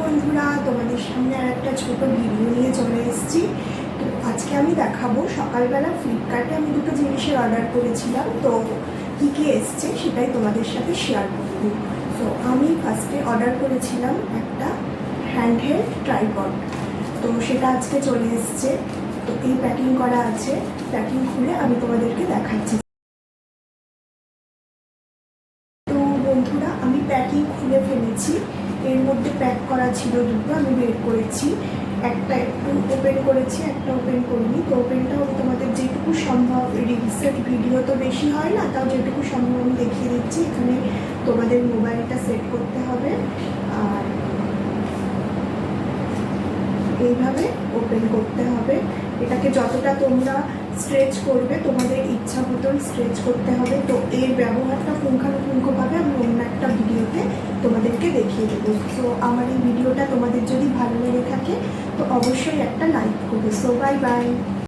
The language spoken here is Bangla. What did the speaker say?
বন্ধুরা, তোমাদের সামনে আর একটা ছোট ভিডিও নিয়ে চলে এসেছি। তো আজকে আমি দেখাবো, সকালবেলা ফ্লিপকার্টে আমি দুটো জিনিসের অর্ডার করেছিলাম, তো কী কী এসছে সেটাই তোমাদের সাথে শেয়ার করব। তো আমি ফার্স্টে অর্ডার করেছিলাম একটা হ্যান্ডহেল্ড ট্রাইপড, তো সেটা আজকে চলে এসছে। তো এই প্যাকিং করা আছে, প্যাকিং খুলে আমি তোমাদেরকে দেখাচ্ছি। তো বন্ধুরা, আমি প্যাকিং খুলে ফেলেছি। এর মধ্যে প্যাক করা ছিল দুটো, আমি বের করেছি। একটা একটু ওপেন করেছি, একটা ওপেন করিনি। তো ওপেনটাও আমি তোমাদের যেটুকু সম্ভব, রিলসের ভিডিও তো বেশি হয় না, তাও যেটুকু সম্ভব আমি দেখিয়ে দিচ্ছি। এখানে তোমাদের মোবাইলটা সেট করতে হবে, আর এইভাবে ওপেন করতে হবে। এটাকে যতটা তোমরা স্ট্রেচ করবে, তোমাদের ইচ্ছা মতন স্ট্রেচ করতে হবে। তো এর ব্যবহারটা পুঙ্খানুপুঙ্খভাবে আমি অন্য একটা ভিডিওতে তোমাদেরকে দেখিয়ে দেবো। তো আমার এই ভিডিওটা তোমাদের যদি ভালো লেগে থাকে তো অবশ্যই একটা লাইক করবে। So bye bye.